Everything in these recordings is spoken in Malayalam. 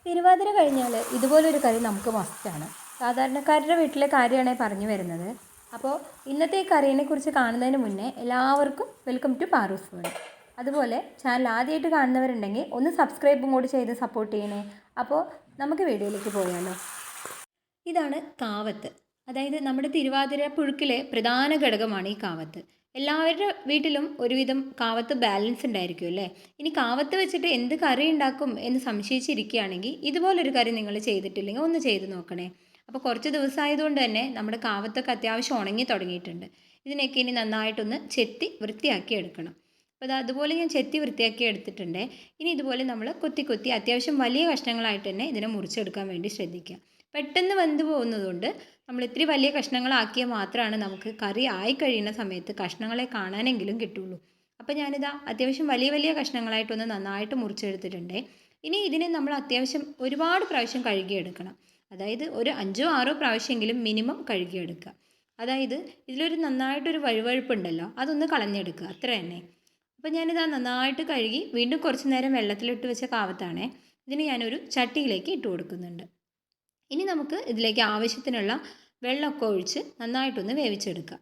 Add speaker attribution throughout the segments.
Speaker 1: തിരുവാതിര കഴിഞ്ഞാൽ ഇതുപോലൊരു കറി നമുക്ക് മസ്റ്റാണ്. സാധാരണക്കാരുടെ വീട്ടിലെ കാര്യമാണ് പറഞ്ഞു വരുന്നത്. അപ്പോൾ ഇന്നത്തെ ഈ കറീനെ കുറിച്ച് കാണുന്നതിന് മുന്നേ എല്ലാവർക്കും വെൽക്കം ടു പാറൂസ് വേൾഡ്. അതുപോലെ ചാനൽ ആദ്യമായിട്ട് കാണുന്നവരുണ്ടെങ്കിൽ ഒന്ന് സബ്സ്ക്രൈബും കൂടി ചെയ്ത് സപ്പോർട്ട് ചെയ്യണേ. അപ്പോൾ നമുക്ക് വീഡിയോയിലേക്ക് പോയാലോ. ഇതാണ് കാവത്ത്. അതായത് നമ്മുടെ തിരുവാതിര പുഴുക്കിലെ പ്രധാന ഘടകമാണ് ഈ കാവത്ത്. എല്ലാവരുടെ വീട്ടിലും ഒരുവിധം കാവത്ത് ബാലൻസ് ഉണ്ടായിരിക്കും അല്ലേ. ഇനി കാവത്ത് വെച്ചിട്ട് എന്ത് കറി ഉണ്ടാക്കും എന്ന് സംശയിച്ചിരിക്കുകയാണെങ്കിൽ ഇതുപോലൊരു കറി നിങ്ങൾ ചെയ്തിട്ടില്ലെങ്കിൽ ഒന്ന് ചെയ്ത് നോക്കണേ. അപ്പോൾ കുറച്ച് ദിവസമായതുകൊണ്ട് തന്നെ നമ്മുടെ കാവത്തൊക്കെ അത്യാവശ്യം ഉണങ്ങി തുടങ്ങിയിട്ടുണ്ട്. ഇതിനൊക്കെ ഇനി നന്നായിട്ടൊന്ന് ചെത്തി വൃത്തിയാക്കി എടുക്കണം. അപ്പോൾ അതുപോലെ ഞാൻ ചെത്തി വൃത്തിയാക്കി എടുത്തിട്ടുണ്ട്. ഇനി ഇതുപോലെ നമ്മൾ കൊത്തി കൊത്തി അത്യാവശ്യം വലിയ കഷ്ണങ്ങളായിട്ട് തന്നെ ഇതിനെ മുറിച്ചെടുക്കാൻ വേണ്ടി ശ്രദ്ധിക്കുക. പെട്ടെന്ന് വെന്ത് പോകുന്നതുകൊണ്ട് നമ്മൾ ഇത്തിരി വലിയ കഷ്ണങ്ങളാക്കിയാൽ മാത്രമാണ് നമുക്ക് കറി ആയി കഴിയുന്ന സമയത്ത് കഷ്ണങ്ങളെ കാണാനെങ്കിലും കിട്ടുള്ളൂ. അപ്പോൾ ഞാനിതാ അത്യാവശ്യം വലിയ വലിയ കഷ്ണങ്ങളായിട്ടൊന്ന് നന്നായിട്ട് മുറിച്ചെടുത്തിട്ടുണ്ട്. ഇനി ഇതിനെ നമ്മൾ അത്യാവശ്യം ഒരുപാട് പ്രാവശ്യം കഴുകിയെടുക്കണം. അതായത് ഒരു 5-6 പ്രാവശ്യമെങ്കിലും മിനിമം കഴുകിയെടുക്കുക. അതായത് ഇതിലൊരു നന്നായിട്ടൊരു വഴുവഴുപ്പുണ്ടല്ലോ, അതൊന്ന് കളഞ്ഞെടുക്കുക, അത്ര തന്നെ. അപ്പോൾ ഞാനിതാ നന്നായിട്ട് കഴുകി വീണ്ടും കുറച്ച് നേരം വെള്ളത്തിലിട്ട് വെച്ച കാവത്താണേ. ഇതിന് ഞാനൊരു ചട്ടിയിലേക്ക് ഇട്ട് കൊടുക്കുന്നുണ്ട്. ഇനി നമുക്ക് ഇതിലേക്ക് ആവശ്യത്തിനുള്ള വെള്ളമൊക്കെ ഒഴിച്ച് നന്നായിട്ടൊന്ന് വേവിച്ചെടുക്കാം.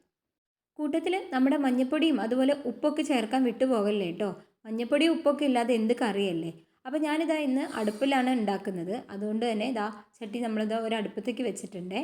Speaker 1: കൂട്ടത്തിൽ നമ്മുടെ മഞ്ഞൾപ്പൊടിയും അതുപോലെ ഉപ്പൊക്കെ ചേർക്കാൻ വിട്ടുപോകല്ലേ കേട്ടോ. മഞ്ഞൾപ്പൊടിയും ഉപ്പൊക്കെ ഇല്ലാതെ എന്ത് കറിയല്ലേ. അപ്പോൾ ഞാനിതാ ഇന്ന് അടുപ്പിലാണ് ഉണ്ടാക്കുന്നത്. അതുകൊണ്ട് തന്നെ ഇതാ ചട്ടി നമ്മളിതാ ഒരു അടുപ്പത്തേക്ക് വെച്ചിട്ടുണ്ട്.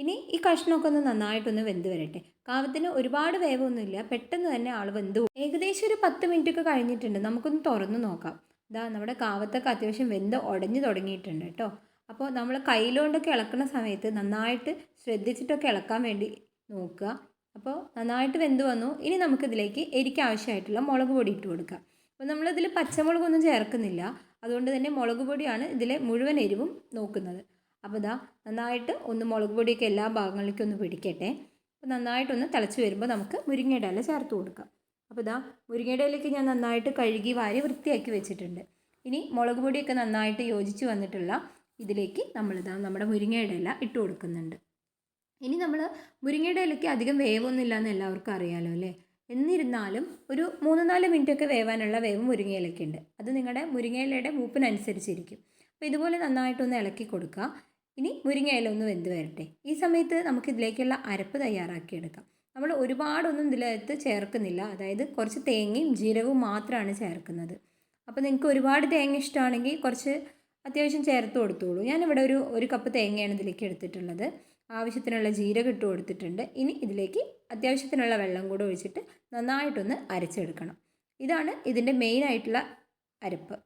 Speaker 1: ഇനി ഈ കഷ്ണമൊക്കെ ഒന്ന് നന്നായിട്ടൊന്ന് വെന്ത് വരട്ടെ. കാവത്തിന് ഒരുപാട് വേവൊന്നുമില്ല, പെട്ടെന്ന് തന്നെ ആൾ വെന്ത് ഏകദേശം ഒരു 10 മിനിറ്റൊക്കെ കഴിഞ്ഞിട്ടുണ്ട്. നമുക്കൊന്ന് തുറന്ന് നോക്കാം. ഇതാ നമ്മുടെ കാവത്തൊക്കെ അത്യാവശ്യം വെന്ത് ഉടഞ്ഞു തുടങ്ങിയിട്ടുണ്ട് കേട്ടോ. അപ്പോൾ നമ്മൾ കയ്യിലുകൊണ്ടൊക്കെ ഇളക്കുന്ന സമയത്ത് നന്നായിട്ട് ശ്രദ്ധിച്ചിട്ടൊക്കെ ഇളക്കാൻ വേണ്ടി നോക്കുക. അപ്പോൾ നന്നായിട്ട് വെന്ത് വന്നു. ഇനി നമുക്കിതിലേക്ക് എരിക്ക് ആവശ്യമായിട്ടുള്ള മുളക് പൊടി ഇട്ട് കൊടുക്കാം. അപ്പോൾ നമ്മളിതിൽ പച്ചമുളകൊന്നും ചേർക്കുന്നില്ല, അതുകൊണ്ട് തന്നെ മുളക് പൊടിയാണ് ഇതിലെ മുഴുവൻ എരിവും നോക്കുന്നത്. അപ്പോൾ ഇതാ നന്നായിട്ട് ഒന്ന് മുളക് പൊടിയൊക്കെ എല്ലാ ഭാഗങ്ങളിലേക്കും ഒന്ന് പിടിക്കട്ടെ. അപ്പോൾ നന്നായിട്ടൊന്ന് തിളച്ച് വരുമ്പോൾ നമുക്ക് മുരിങ്ങയുടെ ഇല ചേർത്ത് കൊടുക്കാം. അപ്പോൾ ഇതാ മുരിങ്ങയുടെ ഇലയ്ക്ക് ഞാൻ നന്നായിട്ട് കഴുകി വാരി വൃത്തിയാക്കി വെച്ചിട്ടുണ്ട്. ഇനി മുളക് പൊടിയൊക്കെ നന്നായിട്ട് യോജിച്ച് വന്നിട്ടുള്ള ഇതിലേക്ക് നമ്മളിതാ നമ്മുടെ മുരിങ്ങയുടെ ഇല ഇട്ട് കൊടുക്കുന്നുണ്ട്. ഇനി നമ്മൾ മുരിങ്ങയുടെ ഇലയ്ക്ക് അധികം വേവൊന്നുമില്ല എന്ന് എല്ലാവർക്കും അറിയാമല്ലോ അല്ലേ. എന്നിരുന്നാലും ഒരു 3-4 മിനിറ്റൊക്കെ വേവാനുള്ള വേവ് മുരിങ്ങയിലയ്ക്കുണ്ട്. അത് നിങ്ങളുടെ മുരിങ്ങയിലയുടെ മൂപ്പിനനുസരിച്ചിരിക്കും. അപ്പോൾ ഇതുപോലെ നന്നായിട്ടൊന്ന് ഇളക്കി കൊടുക്കുക. ഇനി മുരിങ്ങയില ഒന്ന് വെന്ത് വരട്ടെ. ഈ സമയത്ത് നമുക്കിതിലേക്കുള്ള അരപ്പ് തയ്യാറാക്കിയെടുക്കാം. നമ്മൾ ഒരുപാടൊന്നും ഇതിനകത്ത് ചേർക്കുന്നില്ല. അതായത് കുറച്ച് തേങ്ങയും ജീരകവും മാത്രമാണ് ചേർക്കുന്നത്. അപ്പോൾ നിങ്ങൾക്ക് ഒരുപാട് തേങ്ങ ഇഷ്ടമാണെങ്കിൽ കുറച്ച് അത്യാവശ്യം ചേർത്ത് കൊടുത്തോളൂ. ഞാനിവിടെ ഒരു കപ്പ് തേങ്ങയാണ് ഇതിലേക്ക് എടുത്തിട്ടുള്ളത്. ആവശ്യത്തിനുള്ള ജീരകം ഇട്ട് കൊടുത്തിട്ടുണ്ട്. ഇനി ഇതിലേക്ക് അത്യാവശ്യത്തിനുള്ള വെള്ളം കൂടെ ഒഴിച്ചിട്ട് നന്നായിട്ടൊന്ന് അരച്ചെടുക്കണം. ഇതാണ് ഇതിൻ്റെ മെയിനായിട്ടുള്ള അരപ്പ്.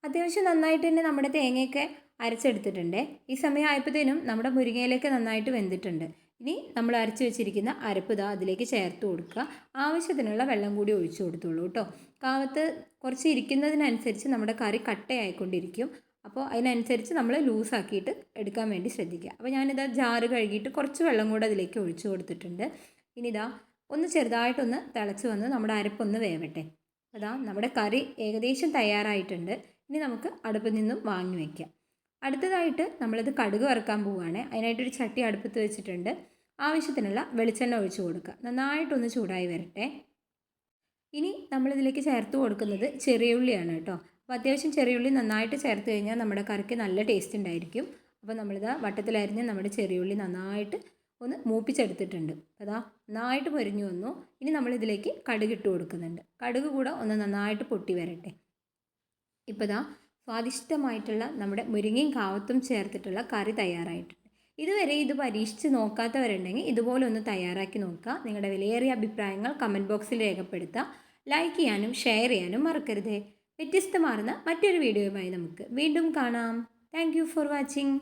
Speaker 1: അത്യാവശ്യം നന്നായിട്ട് തന്നെ നമ്മുടെ തേങ്ങയൊക്കെ അരച്ചെടുത്തിട്ടുണ്ട്. ഈ സമയം ആയപ്പോഴത്തേനും നമ്മുടെ മുരിങ്ങയിലേക്ക് നന്നായിട്ട് വെന്തിട്ടുണ്ട്. ഇനി നമ്മൾ അരച്ച് വെച്ചിരിക്കുന്ന അരപ്പ് ഇതാ അതിലേക്ക് ചേർത്ത് കൊടുക്കുക. ആവശ്യത്തിനുള്ള വെള്ളം കൂടി ഒഴിച്ചു കൊടുത്തോളൂ കേട്ടോ. കാവത്ത് കുറച്ച് ഇരിക്കുന്നതിനനുസരിച്ച് നമ്മുടെ കറി കട്ടയായിക്കൊണ്ടിരിക്കും. അപ്പോൾ അതിനനുസരിച്ച് നമ്മൾ ലൂസാക്കിയിട്ട് എടുക്കാൻ വേണ്ടി ശ്രദ്ധിക്കുക. അപ്പോൾ ഞാനിതാ ജാറ് കഴുകിയിട്ട് കുറച്ച് വെള്ളം കൂടെ അതിലേക്ക് ഒഴിച്ചു കൊടുത്തിട്ടുണ്ട്. ഇനി ഇതാ ഒന്ന് ചെറുതായിട്ടൊന്ന് തിളച്ച് വന്ന് നമ്മുടെ അരപ്പൊന്ന് വേവട്ടെ. അതാ നമ്മുടെ കറി ഏകദേശം തയ്യാറായിട്ടുണ്ട്. ഇനി നമുക്ക് അടുപ്പിൽ നിന്നും വാങ്ങി വയ്ക്കാം. അടുത്തതായിട്ട് നമ്മളിത് കടുക് വറുക്കാൻ പോവുകയാണ്. അതിനായിട്ടൊരു ചട്ടി അടുപ്പത്ത് വെച്ചിട്ടുണ്ട്. ആവശ്യത്തിനുള്ള വെളിച്ചെണ്ണ ഒഴിച്ചു കൊടുക്കുക. നന്നായിട്ടൊന്ന് ചൂടായി വരട്ടെ. ഇനി നമ്മളിതിലേക്ക് ചേർത്ത് കൊടുക്കുന്നത് ചെറിയ ഉള്ളിയാണ് കേട്ടോ. അപ്പോൾ അത്യാവശ്യം ചെറിയ ഉള്ളി നന്നായിട്ട് ചേർത്ത് കഴിഞ്ഞാൽ നമ്മുടെ കറിക്ക് നല്ല ടേസ്റ്റ് ഉണ്ടായിരിക്കും. അപ്പോൾ നമ്മളിതാ വട്ടത്തിലരിഞ്ഞ് നമ്മുടെ ചെറിയ ഉള്ളി നന്നായിട്ട് ഒന്ന് മൂപ്പിച്ചെടുത്തിട്ടുണ്ട്. അതാ നന്നായിട്ട് പൊരിഞ്ഞു വന്നു. ഇനി നമ്മളിതിലേക്ക് കടുക് ഇട്ട് കൊടുക്കുന്നുണ്ട്. കടുക് കൂടെ ഒന്ന് നന്നായിട്ട് പൊട്ടി വരട്ടെ. ഇപ്പോൾ ഇതാ സ്വാദിഷ്ടമായിട്ടുള്ള നമ്മുടെ മുരിങ്ങയും കാവത്തും ചേർത്തിട്ടുള്ള കറി തയ്യാറായിട്ടുണ്ട്. ഇതുവരെ ഇത് പരീക്ഷിച്ച് നോക്കാത്തവരുണ്ടെങ്കിൽ ഇതുപോലെ ഒന്ന് തയ്യാറാക്കി നോക്കുക. നിങ്ങളുടെ വിലയേറിയ അഭിപ്രായങ്ങൾ കമൻറ്റ് ബോക്സിൽ രേഖപ്പെടുത്തുക. ലൈക്ക് ചെയ്യാനും ഷെയർ ചെയ്യാനും മറക്കരുതേ. വ്യത്യസ്തമാർന്ന മറ്റൊരു വീഡിയോയുമായി നമുക്ക് വീണ്ടും കാണാം. Thank you for watching.